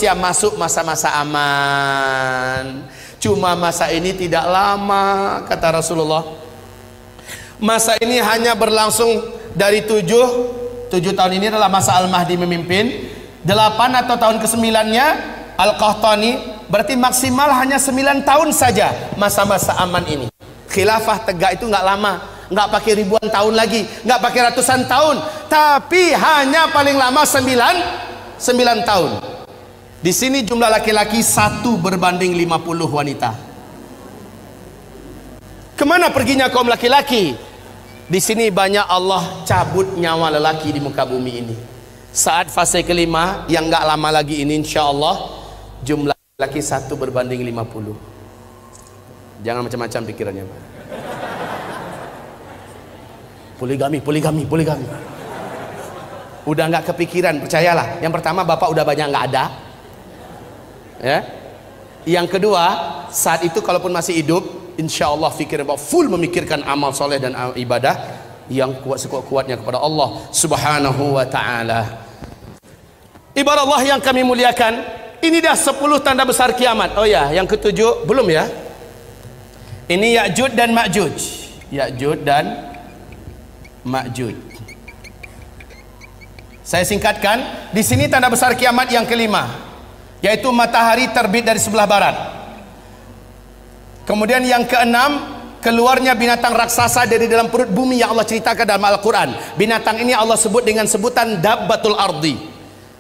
manusia masuk masa-masa aman. Cuma masa ini tidak lama, kata Rasulullah. Masa ini hanya berlangsung dari 7 tahun ini adalah masa Al-Mahdi memimpin. 8 atau tahun ke-9-nya Al-Qahtani. Berarti maksimal hanya 9 tahun saja masa-masa aman ini. Khilafah tegak itu nggak lama, nggak pakai ribuan tahun lagi, nggak pakai ratusan tahun, tapi hanya paling lama 9 tahun. Di sini jumlah laki-laki 1 berbanding 50 wanita. Kemana perginya kaum laki-laki? Di sini banyak Allah cabut nyawa lelaki di muka bumi ini. Saat fase kelima yang nggak lama lagi ini, insya Allah jumlah laki 1 berbanding 50. Jangan macam-macam pikirannya, Pak. Poligami. Udah nggak kepikiran, percayalah. Yang pertama, bapak udah banyak nggak ada, ya. Yang kedua, saat itu kalaupun masih hidup, insya Allah fikir bapak full memikirkan amal soleh dan ibadah yang kuat sekuat-kuatnya kepada Allah Subhanahu wa Ta'ala. Ibarat Allah yang kami muliakan, ini dah 10 tanda besar kiamat. Oh ya, yang ke-7 belum ya? Ini Ya'juj dan Ma'juj. Ya'juj dan Ma'juj. Saya singkatkan, di sini tanda besar kiamat yang kelima, yaitu matahari terbit dari sebelah barat. Kemudian yang keenam, keluarnya binatang raksasa dari dalam perut bumi yang Allah ceritakan dalam Al-Quran. Binatang ini Allah sebut dengan sebutan Dabbatul Ardi.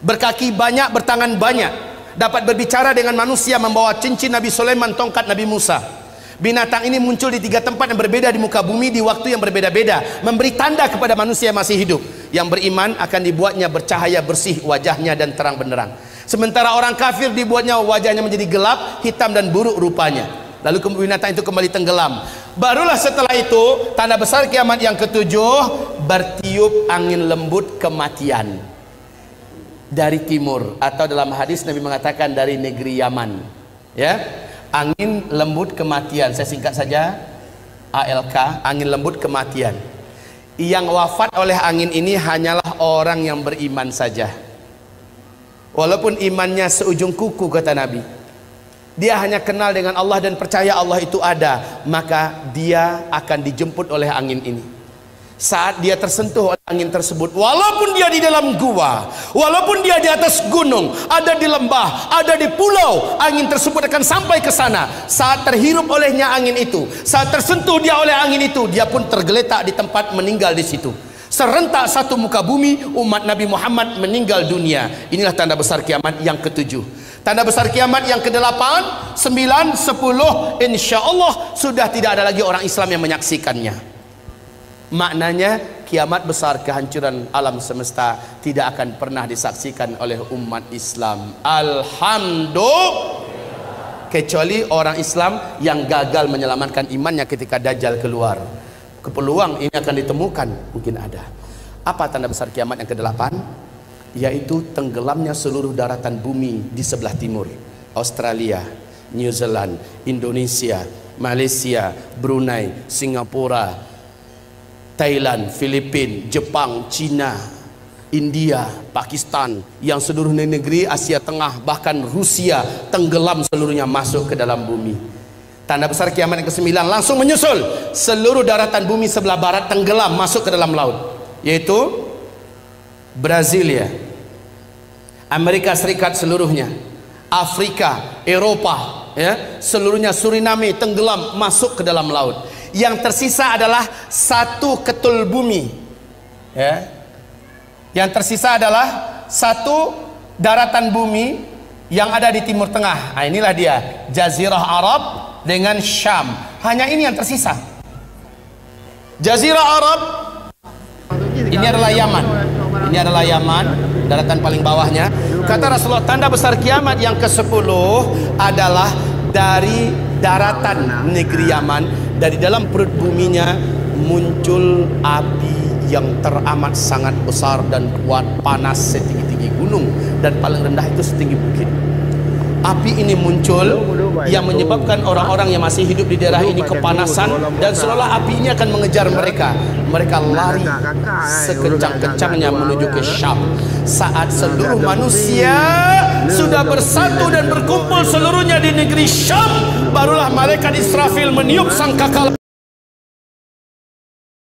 Berkaki banyak, bertangan banyak, dapat berbicara dengan manusia, membawa cincin Nabi Sulaiman, tongkat Nabi Musa. Binatang ini muncul di 3 tempat yang berbeda di muka bumi di waktu yang berbeda-beda, memberi tanda kepada manusia yang masih hidup. Yang beriman akan dibuatnya bercahaya bersih wajahnya dan terang benderang. Sementara orang kafir dibuatnya wajahnya menjadi gelap, hitam dan buruk rupanya. Lalu binatang itu kembali tenggelam. Barulah setelah itu tanda besar kiamat yang ke-7, bertiup angin lembut kematian dari timur, atau dalam hadis Nabi mengatakan dari negeri Yaman, ya. Angin lembut kematian, saya singkat saja ALK, angin lembut kematian. Yang wafat oleh angin ini hanyalah orang yang beriman saja. Walaupun imannya seujung kuku, kata Nabi, dia hanya kenal dengan Allah dan percaya Allah itu ada, maka dia akan dijemput oleh angin ini. Saat dia tersentuh oleh angin tersebut, walaupun dia di dalam gua, walaupun dia di atas gunung, ada di lembah, ada di pulau, angin tersebut akan sampai ke sana. Saat terhirup olehnya angin itu, saat tersentuh dia oleh angin itu, dia pun tergeletak di tempat, meninggal di situ. Serentak satu muka bumi, umat Nabi Muhammad meninggal dunia. Inilah tanda besar kiamat yang ke-7. Tanda besar kiamat yang ke-8, 9, 10, insya Allah sudah tidak ada lagi orang Islam yang menyaksikannya. Maknanya kiamat besar, kehancuran alam semesta tidak akan pernah disaksikan oleh umat Islam, alhamdulillah, kecuali orang Islam yang gagal menyelamatkan imannya ketika Dajjal keluar. Kepeluang ini akan ditemukan, mungkin ada. Apa tanda besar kiamat yang ke-8? Yaitu tenggelamnya seluruh daratan bumi di sebelah timur, Australia, New Zealand, Indonesia, Malaysia, Brunei, Singapura, Thailand, Filipina, Jepang, China, India, Pakistan, yang seluruh negeri Asia Tengah, bahkan Rusia tenggelam seluruhnya masuk ke dalam bumi. Tanda besar kiamat yang ke-9 langsung menyusul, seluruh daratan bumi sebelah barat tenggelam masuk ke dalam laut, yaitu Brasilia, Amerika Serikat seluruhnya, Afrika, Eropa, ya, seluruhnya, Suriname tenggelam masuk ke dalam laut. Yang tersisa adalah satu ketul bumi, ya. Yang tersisa adalah satu daratan bumi yang ada di timur tengah. Nah, inilah dia, Jazirah Arab dengan Syam. Hanya ini yang tersisa. Jazirah Arab ini adalah Yaman. Ini adalah Yaman, daratan paling bawahnya. Kata Rasulullah, tanda besar kiamat yang ke-10 adalah dari daratan negeri Yaman. Dari dalam perut buminya muncul api yang teramat sangat besar dan kuat, panas setinggi-tinggi gunung, dan paling rendah itu setinggi bukit. api ini muncul yang menyebabkan orang-orang yang masih hidup di daerah ini kepanasan, dan seolah api ini akan mengejar mereka. Mereka lari sekencang-kencangnya menuju ke Syam. Saat seluruh manusia sudah bersatu dan berkumpul seluruhnya di negeri Syam, barulah malaikat Israfil meniup sangkakala.